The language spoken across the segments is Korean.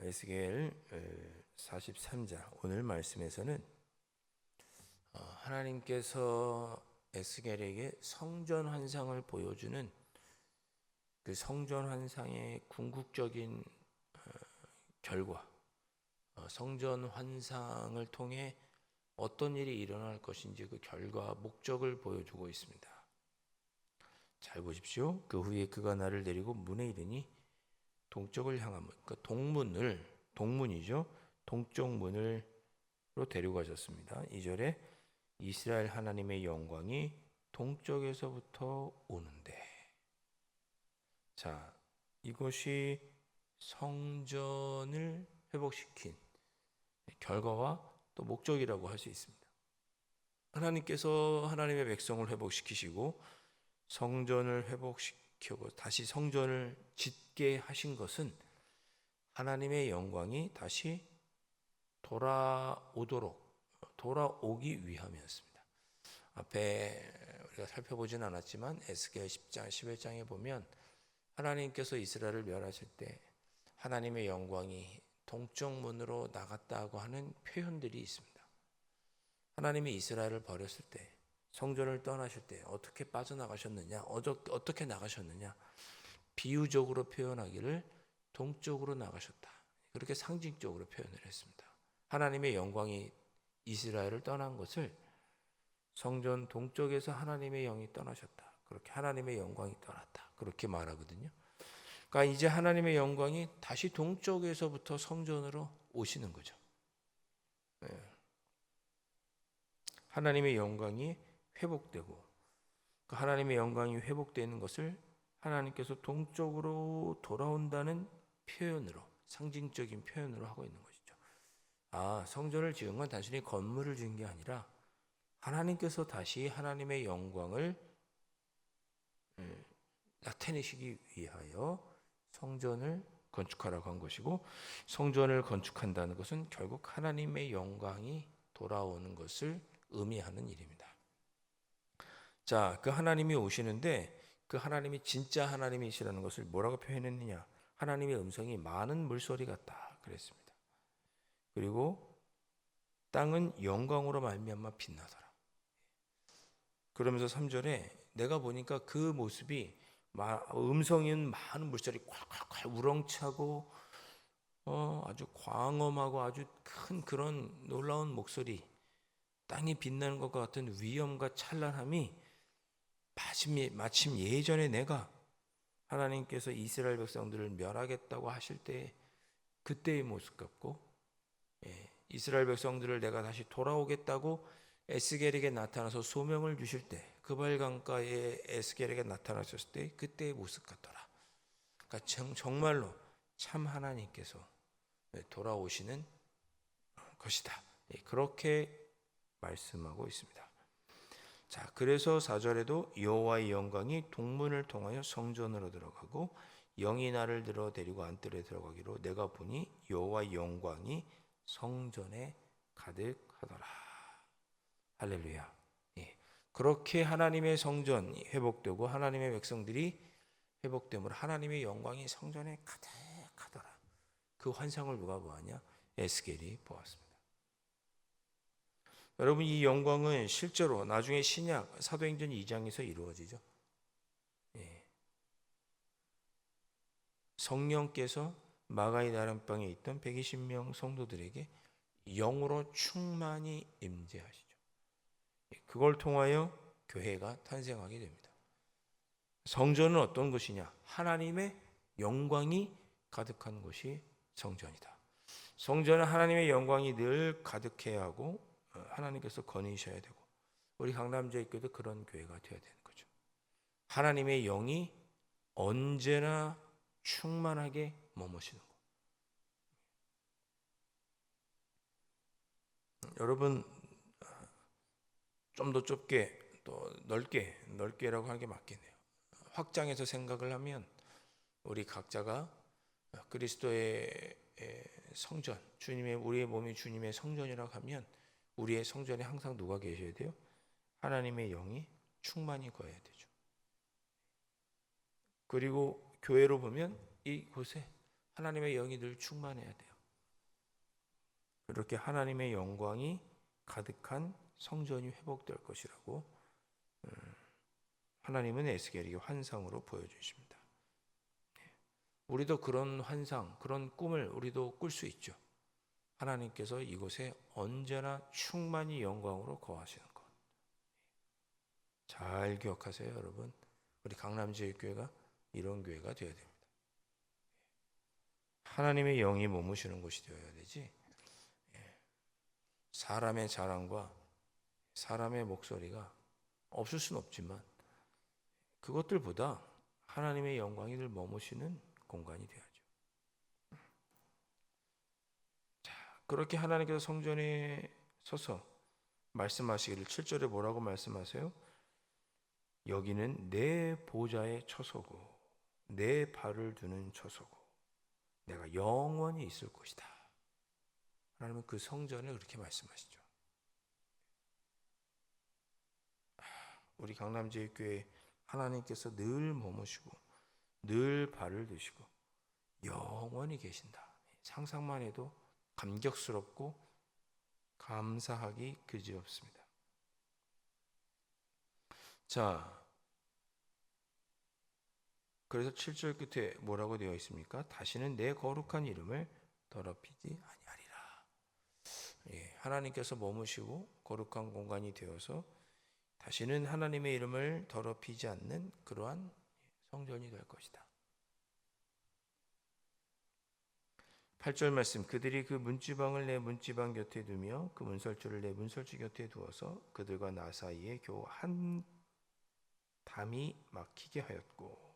에스겔 43장 오늘 말씀에서는 하나님께서 에스겔에게 성전 환상을 보여주는 그 성전 환상의 궁극적인 결과, 성전 환상을 통해 어떤 일이 일어날 것인지 그 결과, 목적을 보여주고 있습니다. 잘 보십시오. 그 후에 그가 나를 데리고 문에 이르니 동쪽을 향한 문, 그러니까 동문이죠. 동쪽 문으로 데리고 가셨습니다. 2절에 이스라엘 하나님의 영광이 동쪽에서부터 오는데, 자, 이것이 성전을 회복시킨 결과와 또 목적이라고 할 수 있습니다. 하나님께서 하나님의 백성을 회복시키시고 성전을 회복시키고 다시 성전을 짓게 하신 것은 하나님의 영광이 다시 돌아오기 위함이었습니다. 앞에 우리가 살펴보진 않았지만 에스겔 10장, 11장에 보면 하나님께서 이스라엘을 멸하실 때 하나님의 영광이 동쪽 문으로 나갔다고 하는 표현들이 있습니다. 하나님이 이스라엘을 버렸을 때, 성전을 떠나실 때 어떻게 빠져나가셨느냐, 어떻게 나가셨느냐, 비유적으로 표현하기를 동쪽으로 나가셨다, 그렇게 상징적으로 표현을 했습니다. 하나님의 영광이 이스라엘을 떠난 것을 성전 동쪽에서 하나님의 영이 떠나셨다, 그렇게 하나님의 영광이 떠났다, 그렇게 말하거든요. 그러니까 이제 하나님의 영광이 다시 동쪽에서부터 성전으로 오시는 거죠. 하나님의 영광이 회복되고, 그 하나님의 영광이 회복되는 것을 하나님께서 동쪽으로 돌아온다는 표현으로, 상징적인 표현으로 하고 있는 것이죠. 성전을 지은 건 단순히 건물을 지은 게 아니라 하나님께서 다시 하나님의 영광을 나타내시기 위하여 성전을 건축하라고 한 것이고, 성전을 건축한다는 것은 결국 하나님의 영광이 돌아오는 것을 의미하는 일입니다. 자, 그 하나님이 오시는데 그 하나님이 진짜 하나님이시라는 것을 뭐라고 표현했느냐? 하나님의 음성이 많은 물소리 같다 그랬습니다. 그리고 땅은 영광으로 말미암아 빛나더라. 그러면서 3절에 내가 보니까 그 모습이 음성인 많은 물소리 콸콸콸 우렁차고 아주 광엄하고 아주 큰 그런 놀라운 목소리, 땅이 빛나는 것과 같은 위엄과 찬란함이 마침 예전에 내가 하나님께서 이스라엘 백성들을 멸하겠다고 하실 때 그때의 모습 같고, 이스라엘 백성들을 내가 다시 돌아오겠다고 에스겔에게 나타나서 소명을 주실 때, 그발강가에 에스겔에게 나타나셨을 때 그때의 모습 같더라. 그러니까 정말로 참 하나님께서 돌아오시는 것이다, 그렇게 말씀하고 있습니다. 자, 그래서 4절에도 여호와의 영광이 동문을 통하여 성전으로 들어가고 영이 나를 들어 데리고 안뜰에 들어가기로 내가 보니 여호와의 영광이 성전에 가득하더라. 할렐루야. 그렇게 하나님의 성전이 회복되고 하나님의 백성들이 회복됨으로 하나님의 영광이 성전에 가득하더라. 그 환상을 누가 보았냐? 에스겔이 보았습니다. 여러분, 이 영광은 실제로 나중에 신약 사도행전 2장에서 이루어지죠. 성령께서 마가의 다락방에 있던 120명 성도들에게 영으로 충만히 임재하시죠. 그걸 통하여 교회가 탄생하게 됩니다. 성전은 어떤 것이냐? 하나님의 영광이 가득한 곳이 성전이다. 성전은 하나님의 영광이 늘 가득해야 하고 하나님께서 거니셔야 되고, 우리 강남제일교회도 그런 교회가 되어야 되는 거죠. 하나님의 영이 언제나 충만하게 머무시는 것. 여러분, 좀 더 좁게 또 넓게라고 하는 게 맞겠네요. 확장해서 생각을 하면 우리 각자가 그리스도의 성전, 우리의 몸이 주님의 성전이라고 하면 우리의 성전에 항상 누가 계셔야 돼요? 하나님의 영이 충만히 거해야 되죠. 그리고 교회로 보면 이곳에 하나님의 영이 늘 충만해야 돼요. 그렇게 하나님의 영광이 가득한 성전이 회복될 것이라고 하나님은 에스겔에게 환상으로 보여주십니다. 우리도 그런 환상, 그런 꿈을 우리도 꿀 수 있죠. 하나님께서 이곳에 언제나 충만히 영광으로 거하시는 것. 잘 기억하세요, 여러분. 우리 강남제일교회가 이런 교회가 되어야 됩니다. 하나님의 영이 머무시는 곳이 되어야 되지. 사람의 자랑과 사람의 목소리가 없을 수는 없지만 그것들보다 하나님의 영광이 늘 머무시는 공간이 되어야죠. 자, 그렇게 하나님께서 성전에 서서 말씀하시기를 7절에 뭐라고 말씀하세요? 여기는 내 보좌의 처소고 내 발을 두는 처소고 내가 영원히 있을 곳이다. 하나님은 그 성전을 그렇게 말씀하시죠. 우리 강남제일교회 하나님께서 늘 머무시고 늘 발을 드시고 영원히 계신다. 상상만 해도 감격스럽고 감사하기 그지없습니다. 자, 그래서 7절 끝에 뭐라고 되어 있습니까? 다시는 내 거룩한 이름을 더럽히지 아니하리라. 예, 하나님께서 머무시고 거룩한 공간이 되어서 다시는 하나님의 이름을 더럽히지 않는 그러한 성전이 될 것이다. 8절 말씀, 그들이 그 문지방을 내 문지방 곁에 두며 그 문설주를 내 문설주 곁에 두어서 그들과 나 사이에 겨우 한 담이 막히게 하였고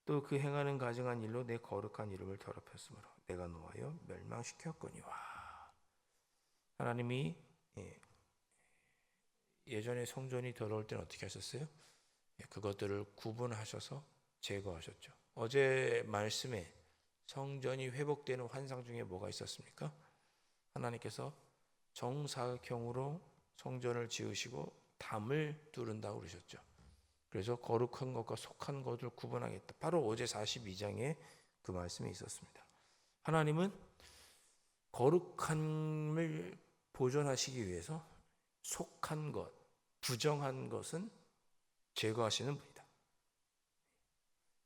또 그 행하는 가증한 일로 내 거룩한 이름을 더럽혔으므로 내가 노하여 멸망시켰거니와. 하나님이 예전에 성전이 더러울 때는 어떻게 하셨어요? 그것들을 구분하셔서 제거하셨죠. 어제 말씀에 성전이 회복되는 환상 중에 뭐가 있었습니까? 하나님께서 정사각형으로 성전을 지으시고 담을 뚫은다고 그러셨죠. 그래서 거룩한 것과 속한 것을 구분하겠다. 바로 어제 42장에 그 말씀이 있었습니다. 하나님은 거룩함을 보존하시기 위해서 속한 것, 부정한 것은 제거하시는 분이다.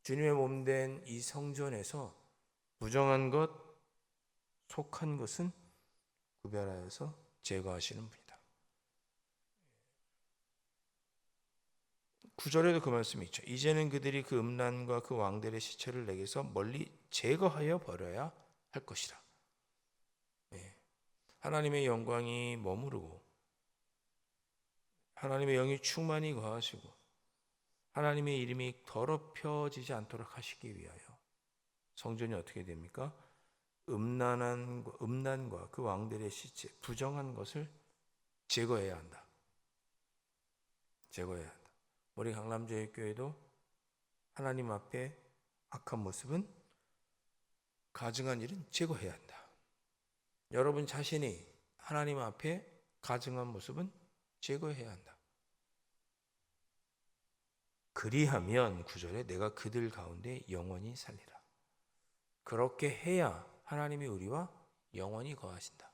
주님의 몸된 이 성전에서 부정한 것, 속한 것은 구별하여서 제거하시는 분이다. 9절에도 그 말씀이 있죠. 이제는 그들이 그 음란과 그 왕들의 시체를 내게서 멀리 제거하여 버려야 할 것이라. 하나님의 영광이 머무르고 하나님의 영이 충만히 거하시고 하나님의 이름이 더럽혀지지 않도록 하시기 위하여 성전이 어떻게 됩니까? 음란과 그 왕들의 시체, 부정한 것을 제거해야 한다. 제거해야 한다. 우리 강남제일교회도 하나님 앞에 악한 모습은, 가증한 일은 제거해야 한다. 여러분 자신이 하나님 앞에 가증한 모습은 제거해야 한다. 그리하면 9절에 내가 그들 가운데 영원히 살리라. 그렇게 해야 하나님이 우리와 영원히 거하신다.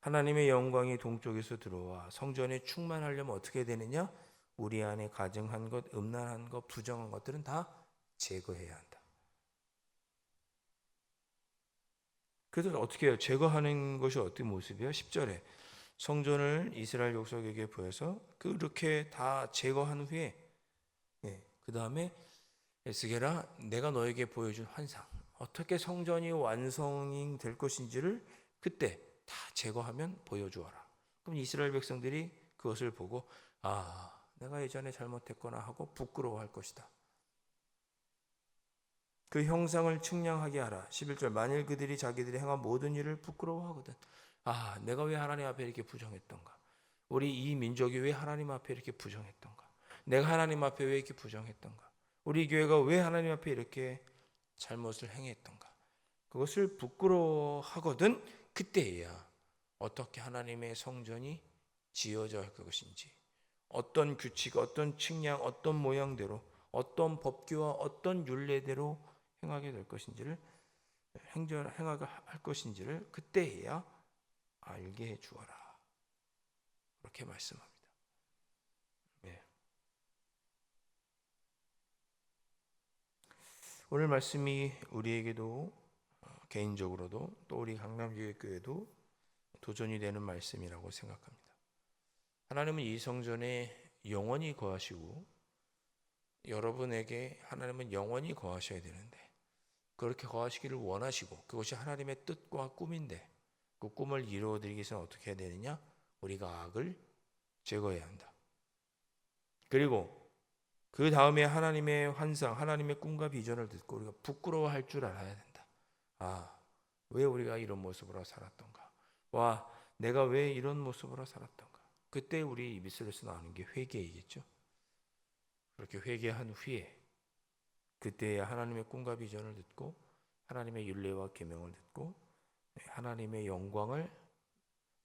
하나님의 영광이 동쪽에서 들어와 성전에 충만하려면 어떻게 되느냐? 우리 안에 가증한 것, 음란한 것, 부정한 것들은 다 제거해야 한다. 그래서 어떻게 해요? 제거하는 것이 어떤 모습이에요? 10절에 성전을 이스라엘 족속에게 보여서 그렇게 다 제거한 후에 그 다음에 에스겔아, 내가 너에게 보여준 환상, 어떻게 성전이 완성이 될 것인지를 그때 다 제거하면 보여주어라. 그럼 이스라엘 백성들이 그것을 보고 내가 예전에 잘못했거나 하고 부끄러워할 것이다. 그 형상을 측량하게 하라. 11절 만일 그들이 자기들이 행한 모든 일을 부끄러워하거든. 내가 왜 하나님 앞에 이렇게 부정했던가? 우리 이 민족이 왜 하나님 앞에 이렇게 부정했던가? 내가 하나님 앞에 왜 이렇게 부정했던가? 우리 교회가 왜 하나님 앞에 이렇게 잘못을 행했던가? 그것을 부끄러워하거든. 그때야 어떻게 하나님의 성전이 지어져 할 것인지, 어떤 규칙, 어떤 측량, 어떤 모양대로, 어떤 법규와 어떤 율례대로 행하게 될 것인지를 행하게 할 것인지를 그때야 알게 해 주어라. 그렇게 말씀합니다. 네. 오늘 말씀이 우리에게도 개인적으로도 또 우리 강남교회도 도전이 되는 말씀이라고 생각합니다. 하나님은 이 성전에 영원히 거하시고 여러분에게 하나님은 영원히 거하셔야 되는데 그렇게 거하시기를 원하시고 그것이 하나님의 뜻과 꿈인데 그 꿈을 이루어드리기 위해서는 어떻게 해야 되느냐? 우리가 악을 제거해야 한다. 그리고 그 다음에 하나님의 환상, 하나님의 꿈과 비전을 듣고 우리가 부끄러워할 줄 알아야 된다. 아, 왜 우리가 이런 모습으로 살았던가? 와, 내가 왜 이런 모습으로 살았던가? 그때 우리 입에서 나오는 게 회개이겠죠. 그렇게 회개한 후에 그때 하나님의 꿈과 비전을 듣고 하나님의 율례와 계명을 듣고 하나님의 영광을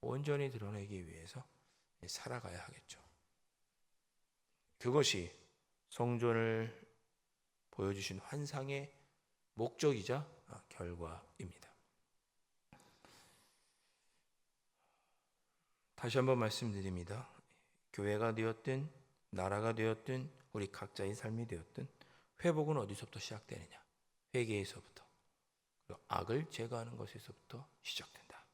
온전히 드러내기 위해서 살아가야 하겠죠. 그것이 성전을 보여주신 환상의 목적이자 결과입니다. 다시 한번 말씀드립니다. 교회가 되었든 나라가 되었든 우리 각자의 삶이 되었든 회복은 어디서부터 시작되느냐? 회개에서부터. 악을 제거하는 것에서부터 시작된다.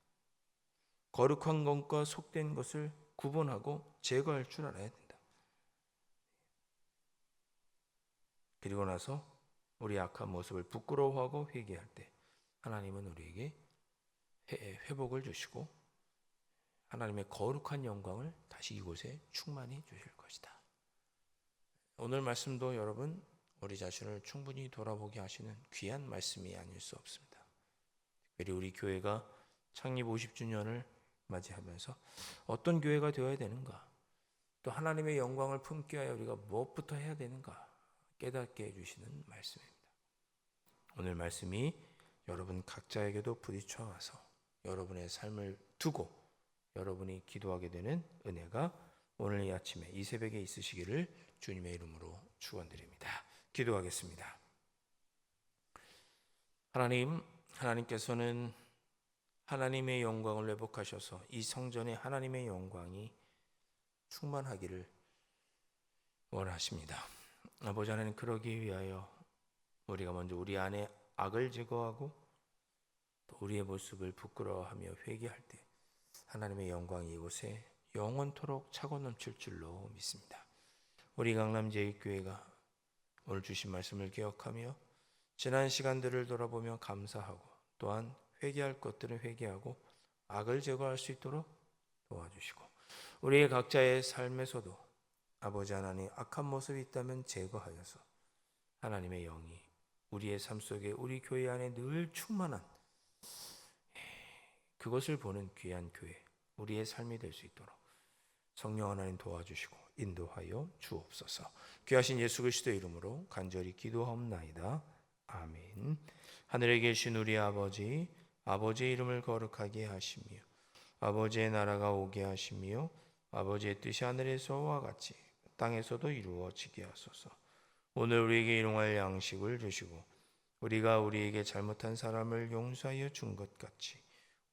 거룩한 것과 속된 것을 구분하고 제거할 줄 알아야 된다. 그리고 나서 우리 악한 모습을 부끄러워하고 회개할 때 하나님은 우리에게 회복을 주시고 하나님의 거룩한 영광을 다시 이곳에 충만히 주실 것이다. 오늘 말씀도 여러분 우리 자신을 충분히 돌아보게 하시는 귀한 말씀이 아닐 수 없습니다. 특별히 우리 교회가 창립 50주년을 맞이하면서 어떤 교회가 되어야 되는가, 또 하나님의 영광을 품기 위하여 우리가 무엇부터 해야 되는가 깨닫게 해주시는 말씀입니다. 오늘 말씀이 여러분 각자에게도 부딪혀 와서 여러분의 삶을 두고 여러분이 기도하게 되는 은혜가 오늘 이 아침에 이 새벽에 있으시기를 주님의 이름으로 축원드립니다. 기도하겠습니다. 하나님께서는 하나님의 영광을 회복하셔서 이 성전에 하나님의 영광이 충만하기를 원하십니다. 아버지 하나님, 그러기 위하여 우리가 먼저 우리 안에 악을 제거하고 또 우리의 모습을 부끄러워하며 회개할 때 하나님의 영광이 이곳에 영원토록 차고 넘칠 줄로 믿습니다. 우리 강남제일교회가 오늘 주신 말씀을 기억하며 지난 시간들을 돌아보며 감사하고 또한 회개할 것들을 회개하고 악을 제거할 수 있도록 도와주시고 우리의 각자의 삶에서도 아버지 하나님 악한 모습이 있다면 제거하여서 하나님의 영이 우리의 삶 속에 우리 교회 안에 늘 충만한 그것을 보는 귀한 교회 우리의 삶이 될 수 있도록 성령 하나님 도와주시고 인도하여 주옵소서. 귀하신 예수 그리스도의 이름으로 간절히 기도하옵나이다. 아멘. 하늘에 계신 우리 아버지, 아버지의 이름을 거룩하게 하시며 아버지의 나라가 오게 하시며 아버지의 뜻이 하늘에서와 같이 땅에서도 이루어지게 하소서. 오늘 우리에게 일용할 양식을 주시고 우리가 우리에게 잘못한 사람을 용서하여 준 것 같이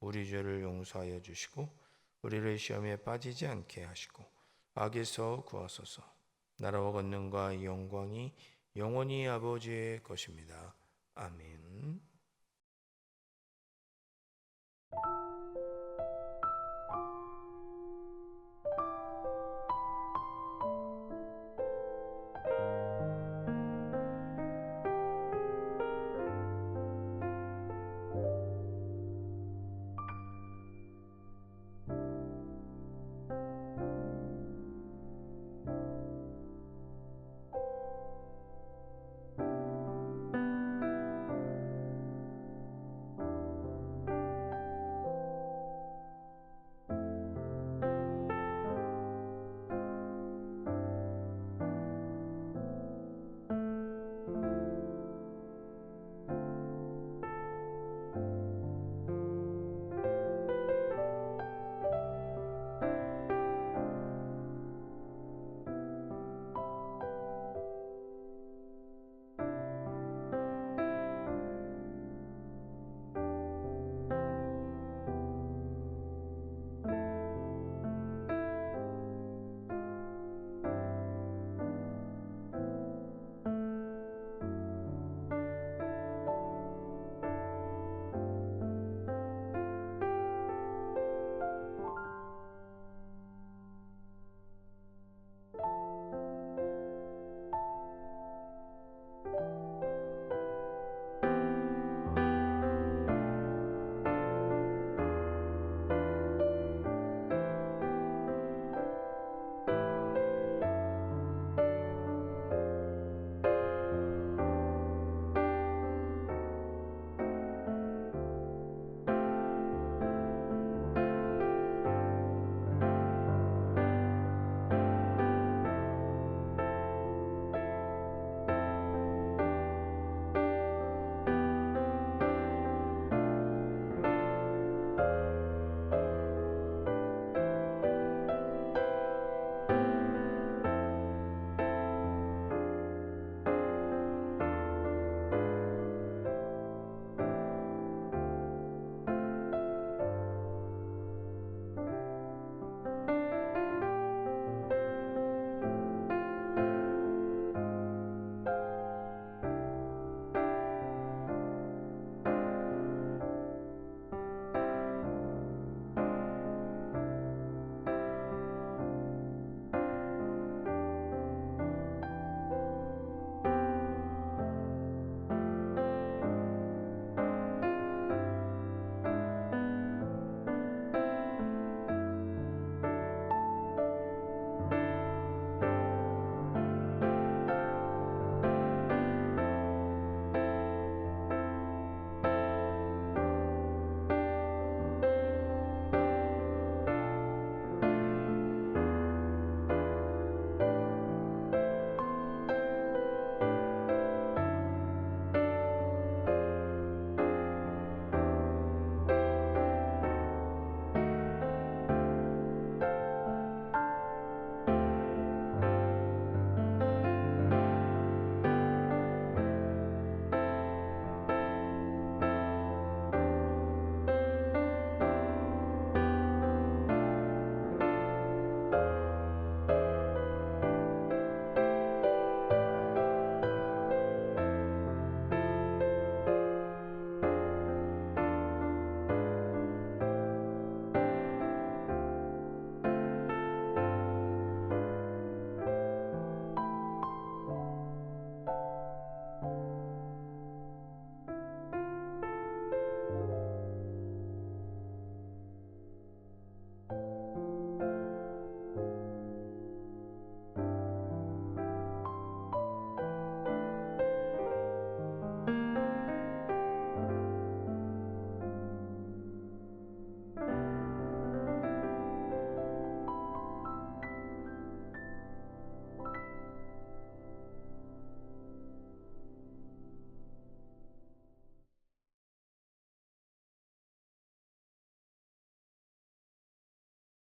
우리 죄를 용서하여 주시고 우리를 시험에 빠지지 않게 하시고 악에서 구하소서. 나라와 권능과 영광이 영원히 아버지의 것입니다. 아멘.